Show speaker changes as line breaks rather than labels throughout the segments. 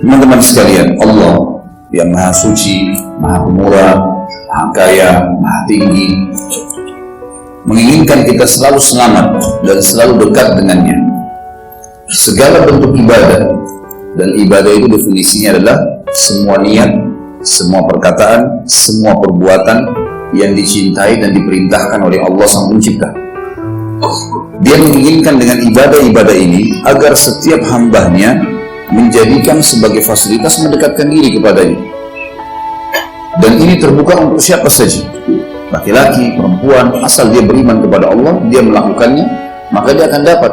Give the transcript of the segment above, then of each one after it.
Teman-teman sekalian, Allah yang Maha Suci, Maha Pemurah, Maha Kaya, Maha Tinggi, menginginkan kita selalu selamat dan selalu dekat dengannya. Segala bentuk ibadah, dan ibadah itu definisinya adalah semua niat, semua perkataan, semua perbuatan yang dicintai dan diperintahkan oleh Allah Sang Pencipta. Dia menginginkan dengan ibadah-ibadah ini agar setiap hambanya menjadikan sebagai fasilitas mendekatkan diri kepadanya. Dan ini terbuka untuk siapa saja, laki-laki, perempuan, asal dia beriman kepada Allah, dia melakukannya, maka dia akan dapat.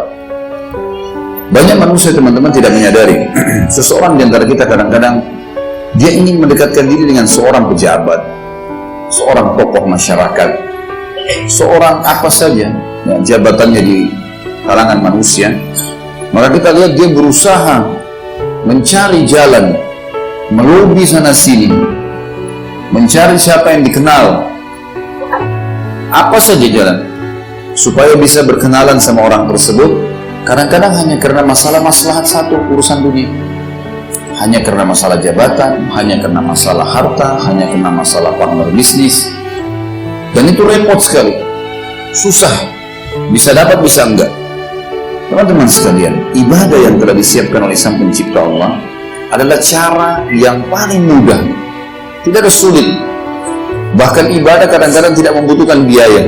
Banyak manusia, teman-teman, tidak menyadari seseorang di antara kita kadang-kadang dia ingin mendekatkan diri dengan seorang pejabat, seorang tokoh masyarakat, seorang apa saja ya, jabatannya di kalangan manusia. Maka kita lihat dia berusaha mencari jalan, melobi sana sini, mencari siapa yang dikenal, apa saja jalan supaya bisa berkenalan sama orang tersebut. Kadang-kadang hanya karena masalah maslahat satu urusan dunia, hanya karena masalah jabatan, hanya karena masalah harta, hanya karena masalah partner bisnis. Dan itu repot sekali, susah, bisa dapat bisa enggak. Teman-teman sekalian, ibadah yang telah disiapkan oleh Sang Pencipta Allah adalah cara yang paling mudah, tidak ada sulit. Bahkan ibadah kadang-kadang tidak membutuhkan biaya,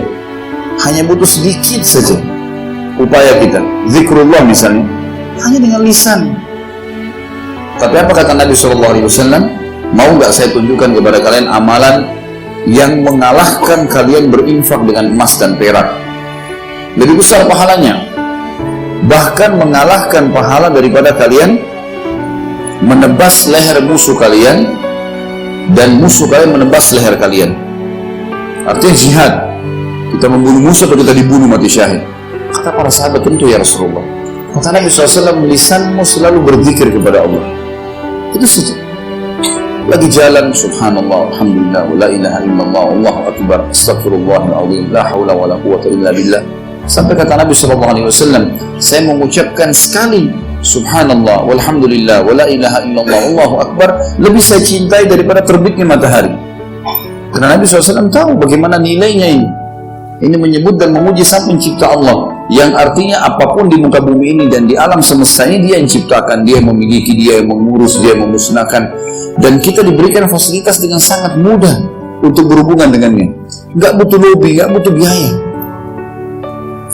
hanya butuh sedikit saja upaya kita. Zikrullah misalnya, hanya dengan lisan. Tapi apa kata Nabi SAW? Mau nggak saya tunjukkan kepada kalian amalan yang mengalahkan kalian berinfak dengan emas dan perak? Lebih besar pahalanya, bahkan mengalahkan pahala daripada kalian menebas leher musuh kalian dan musuh kalian menebas leher kalian. Artinya jihad, kita membunuh musuh atau kita dibunuh mati syahid. Kata para sahabat, tentu ya Rasulullah. Kata Nabi SAW, lisanmu selalu berzikir kepada Allah, itu saja. Lagi jalan, subhanallah, alhamdulillah, la ilaha illallah, Allahu akbar, astagfirullahaladzim, la hawla wa la quwwata illa billah. Sampai kata Nabi SAW, saya mengucapkan sekali subhanallah, walhamdulillah, wa la ilaha illallah, Allahu akbar, lebih saya cintai daripada terbitnya matahari. Karena Nabi SAW tahu bagaimana nilainya ini. Ini menyebut dan memuji Sang Pencipta Allah, yang artinya apapun di muka bumi ini dan di alam semesta ini dia yang ciptakan, dia yang memiliki, dia yang mengurus, dia yang memusnahkan. Dan kita diberikan fasilitas dengan sangat mudah untuk berhubungan dengannya. Nggak butuh lobby, nggak butuh biaya.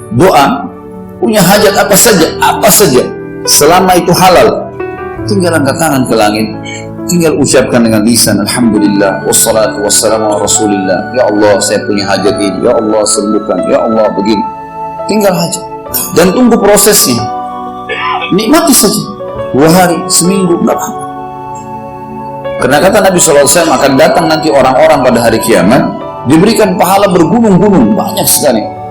Doa, punya hajat apa saja, selama itu halal, tinggal angkat tangan ke langit, tinggal ucapkan dengan lisan, alhamdulillah, wassalatu wassalamu ala rasulillah. Ya Allah, saya punya hajat ini, ya Allah sembuhkan, ya Allah begini. Tinggal hajat dan tunggu prosesnya, nikmati saja 2 hari, seminggu, nggak apa-apa. Karena kata Nabi SAW, akan datang nanti orang-orang pada hari kiamat diberikan pahala bergunung-gunung, banyak sekali.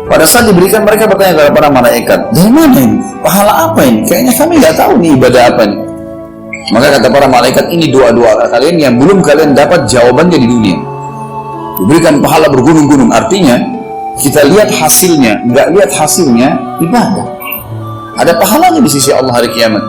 Pada saat diberikan, mereka bertanya kepada para malaikat, dari mana ini? Pahala apa ini? Kayaknya kami nggak tahu nih ibadah apa ini. Maka kata para malaikat, ini doa-doa kalian yang belum kalian dapat jawabannya di dunia. Diberikan pahala bergunung-gunung, artinya kita lihat hasilnya, nggak lihat hasilnya, ibadah. Ada pahalanya di sisi Allah hari kiamat.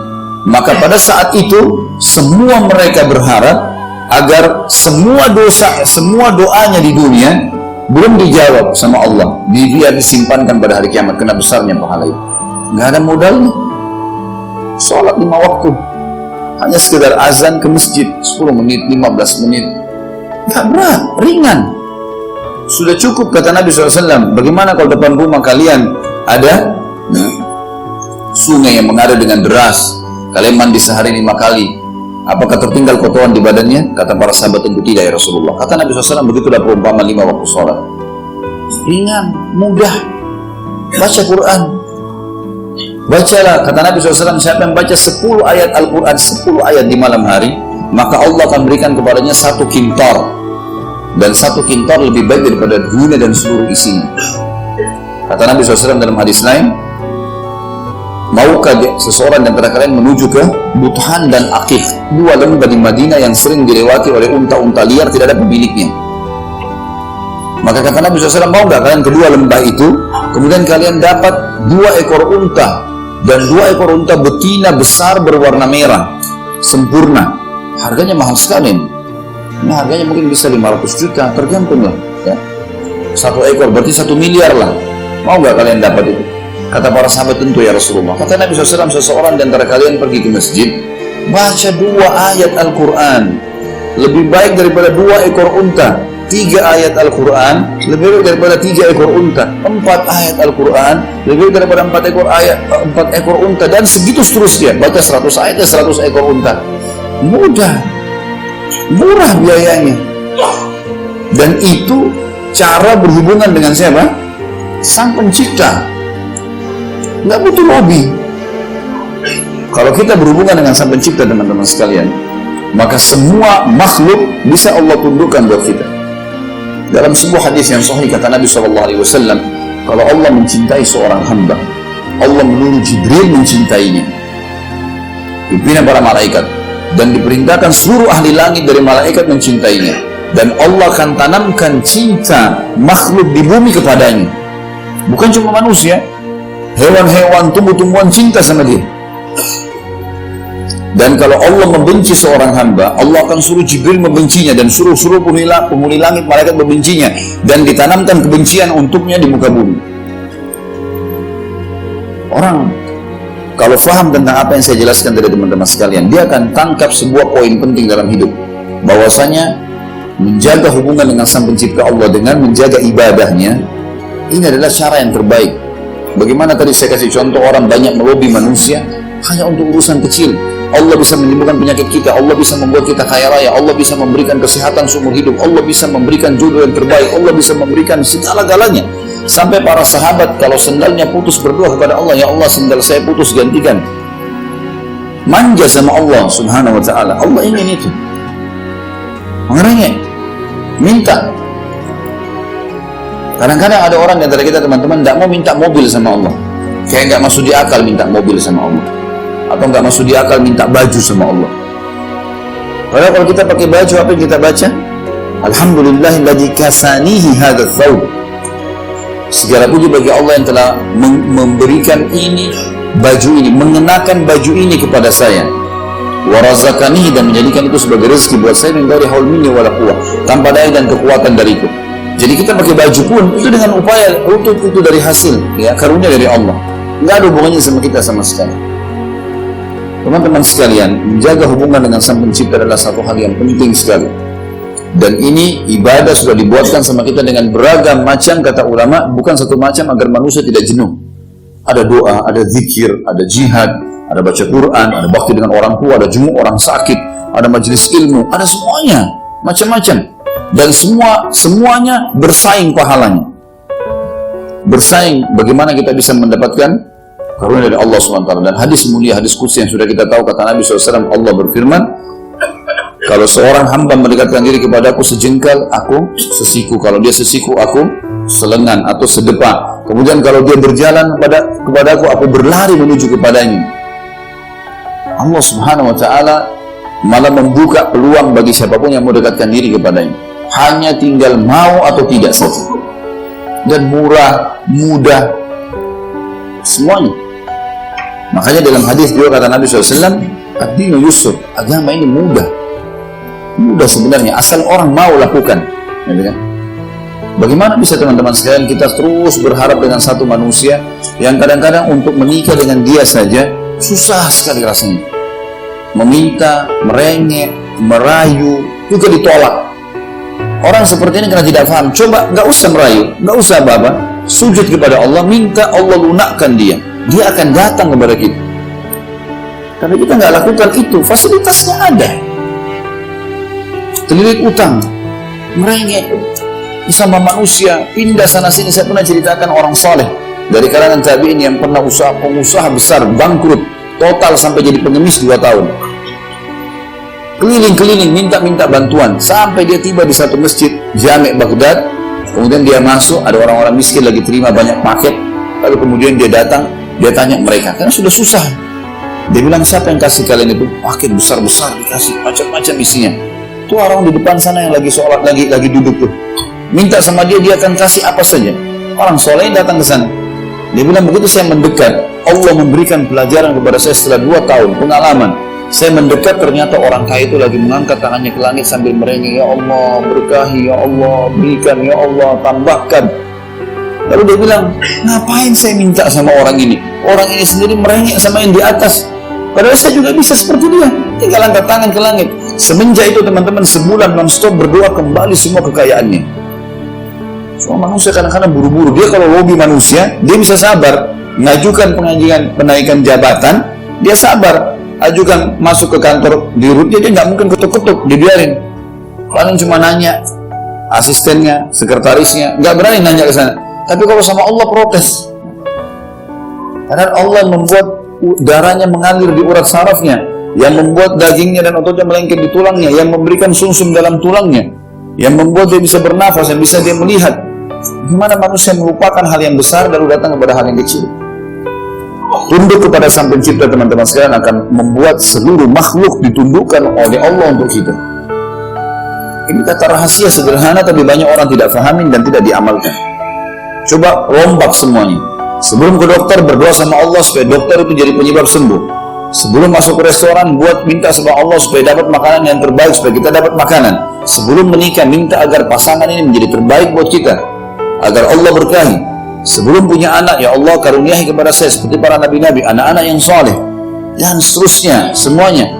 Maka pada saat itu, semua mereka berharap agar semua dosa, semua doanya di dunia belum dijawab sama Allah, dia disimpankan pada hari kiamat, kena besarnya pahala itu. Nggak ada modalnya. Sholat 5 waktu, hanya sekedar azan ke masjid 10 menit, 15 menit, nggak berat, ringan, sudah cukup. Kata Nabi SAW, bagaimana kalau depan rumah kalian ada sungai yang mengalir dengan deras, kalian mandi sehari 5 kali, apakah tertinggal kotoran di badannya? Kata para sahabat, tentu tidak ya Rasulullah. Kata Nabi SAW, begitulah perumpamaan 5 waktu sholat, ringan, mudah. Baca Quran, bacalah, kata Nabi SAW, siapa yang baca 10 ayat Al-Quran, 10 ayat di malam hari, maka Allah akan berikan kepadanya 1 kintar. Dan 1 kintar lebih baik daripada dunia dan seluruh isinya. Kata Nabi SAW dalam hadis lain, maukah seseorang di antara kalian menuju ke Buthan dan Aqif, 2 lembah di Madinah yang sering dilewati oleh unta-unta liar, tidak ada pemiliknya. Maka kata Nabi SAW, mau nggak kalian kedua lembah itu, kemudian kalian dapat 2 ekor unta, dan 2 ekor unta betina besar berwarna merah. sempurna. Harganya mahal sekali. Ini harganya mungkin bisa 500 juta, tergantung lah. Ya. 1 ekor berarti 1 miliar lah. Mau nggak kalian dapat itu? Kata para sahabat, tentu ya Rasulullah. Kata Nabi SAW, seseorang di antara kalian pergi ke masjid, baca 2 ayat Al-Quran, lebih baik daripada 2 ekor unta. 3 ayat Al-Quran lebih baik daripada 3 ekor unta. 4 ayat Al-Quran lebih baik daripada 4 ekor unta, dan segitu seterusnya. Baca 100 ayat dan 100 ekor unta. Mudah, murah biayanya, dan itu cara berhubungan dengan siapa? Sang Pencipta. Nggak butuh lobby. Kalau kita berhubungan dengan Sang Pencipta, teman-teman sekalian, maka semua makhluk bisa Allah tundukkan buat kita. Dalam sebuah hadis yang sahih kata Nabi SAW, kalau Allah mencintai seorang hamba, Allah menyuruh Jibril mencintainya, pimpinan para malaikat, dan diperintahkan seluruh ahli langit dari malaikat mencintainya, dan Allah akan tanamkan cinta makhluk di bumi kepadanya. Bukan cuma manusia, hewan-hewan, tumbuh-tumbuhan cinta sama dia. Dan kalau Allah membenci seorang hamba, Allah akan suruh Jibril membencinya, dan suruh penghuni langit malaikat membencinya, dan ditanamkan kebencian untuknya di muka bumi. Orang kalau faham tentang apa yang saya jelaskan dari teman-teman sekalian, dia akan tangkap sebuah poin penting dalam hidup, bahwasanya menjaga hubungan dengan Sang Pencipta Allah dengan menjaga ibadahnya, ini adalah cara yang terbaik. Bagaimana tadi saya kasih contoh, orang banyak melobi manusia hanya untuk urusan kecil. Allah bisa menyembuhkan penyakit kita, Allah bisa membuat kita kaya raya, Allah bisa memberikan kesehatan seumur hidup, Allah bisa memberikan jodoh yang terbaik, Allah bisa memberikan segala-galanya. Sampai para sahabat kalau sendalnya putus berdoa kepada Allah, ya Allah sendal saya putus, gantikan. Manja sama Allah subhanahu wa ta'ala. Allah ingin itu. Mengerengek, minta. Kadang-kadang ada orang di antara kita, teman-teman, tidak mau minta mobil sama Allah. Kayak nggak masuk di akal minta mobil sama Allah, atau nggak masuk di akal minta baju sama Allah. Padahal kalau kita pakai baju, apa yang kita baca? Alhamdulillahilladzi kasanihi hadzal thawb. Segala puji bagi Allah yang telah memberikan ini, baju ini, mengenakan baju ini kepada saya. Wa razaqanihi, dan menjadikan itu sebagai rezeki buat saya, min ghairi haul minni wala quwwah, tanpa daya dan kekuatan dariku. Jadi kita pakai baju pun itu dengan upaya itu dari hasil, ya, karunia dari Allah. Nggak ada hubungannya sama kita sama sekali. Teman-teman sekalian, menjaga hubungan dengan Sang Pencipta adalah satu hal yang penting sekali. Dan ini ibadah sudah dibuatkan sama kita dengan beragam macam, kata ulama, bukan satu macam agar manusia tidak jenuh. Ada doa, ada zikir, ada jihad, ada baca Quran, ada bakti dengan orang tua, ada jenguk orang sakit, ada majelis ilmu, ada semuanya, macam-macam. Dan semuanya bersaing pahalanya. Bersaing bagaimana kita bisa mendapatkan karunia dari Allah SWT. Dan hadis mulia, hadis qudsi yang sudah kita tahu, kata Nabi SAW, Allah berfirman, kalau seorang hamba mendekatkan diri kepadaku sejengkal, aku sesiku. Kalau dia sesiku, aku selengan atau sedepa. Kemudian kalau dia berjalan kepadaku, aku berlari menuju kepadanya. Allah Subhanahu wa ta'ala malah membuka peluang bagi siapapun yang mau dekatkan diri kepadanya. Hanya tinggal mau atau tidak saja. Dan murah, mudah, semuanya. Makanya dalam hadis juga kata Nabi SAW, ad-dinu yusr, agama ini mudah. Mudah sebenarnya, asal orang mau lakukan. Bagaimana bisa teman-teman sekalian kita terus berharap dengan satu manusia yang kadang-kadang untuk menikah dengan dia saja susah sekali rasanya. Meminta, merengek, merayu, juga ditolak. Orang seperti ini karena tidak paham. Coba nggak usah merayu, nggak usah apa-apa, sujud kepada Allah, minta Allah lunakkan dia. Dia akan datang kepada kita. Tapi kita nggak lakukan itu, fasilitasnya ada. Terlilit utang, merengek bersama manusia, pindah sana sini. Saya pernah ceritakan orang saleh dari kalangan tabi'in yang pernah pengusaha besar, bangkrut total sampai jadi pengemis 2 tahun. Keliling-keliling minta bantuan sampai dia tiba di satu masjid Jami' Baghdad. Kemudian dia masuk, ada orang-orang miskin lagi terima banyak paket. Lalu kemudian dia datang, dia tanya mereka, karena sudah susah. Dia bilang, siapa yang kasih kalian itu? Paket besar-besar dikasih, macam-macam isinya. Tuh orang di depan sana yang lagi sholat, lagi duduk tuh. Minta sama dia, dia akan kasih apa saja. Orang soleh datang ke sana. Dia bilang, begitu saya mendekat, Allah memberikan pelajaran kepada saya setelah 2 tahun pengalaman. Saya mendekat, ternyata orang kaya itu lagi mengangkat tangannya ke langit sambil merengek, "Ya Allah, berkahi, ya Allah, berikan, ya Allah, tambahkan." Lalu dia bilang, "Ngapain saya minta sama orang ini? Orang ini sendiri merengek sama yang di atas. Padahal saya juga bisa seperti dia. Tinggal angkat tangan ke langit." Semenjak itu teman-teman, sebulan non-stop berdoa kembali semua kekayaannya. Soal manusia kadang-kadang buru-buru. Dia kalau hobi manusia, dia bisa sabar. Ngajukan penaikan jabatan, dia sabar. Ajukan masuk ke kantor di rutnya, dia nggak mungkin ketuk-ketuk, dibiarin. Kalian cuma nanya, asistennya, sekretarisnya, nggak berani nanya ke sana. Tapi kalau sama Allah protes. Karena Allah membuat darahnya mengalir di urat sarafnya, yang membuat dagingnya dan ototnya melengket di tulangnya, yang memberikan sumsum dalam tulangnya, yang membuat dia bisa bernafas, yang bisa dia melihat. Gimana manusia melupakan hal yang besar lalu datang kepada hal yang kecil? Tunduk kepada Sang Pencipta, teman-teman sekalian, akan membuat seluruh makhluk ditundukkan oleh Allah untuk kita. Ini kata rahasia sederhana tapi banyak orang tidak fahamin dan tidak diamalkan. Coba rombak semuanya. Sebelum ke dokter, berdoa sama Allah supaya dokter itu jadi penyebab sembuh. Sebelum masuk ke restoran, minta sama Allah supaya dapat makanan yang terbaik, supaya kita dapat makanan. Sebelum menikah, minta agar pasangan ini menjadi terbaik buat kita, agar Allah berkahi. Sebelum punya anak, ya Allah karuniahi kepada saya seperti para nabi-nabi, anak-anak yang soleh, dan seterusnya, semuanya.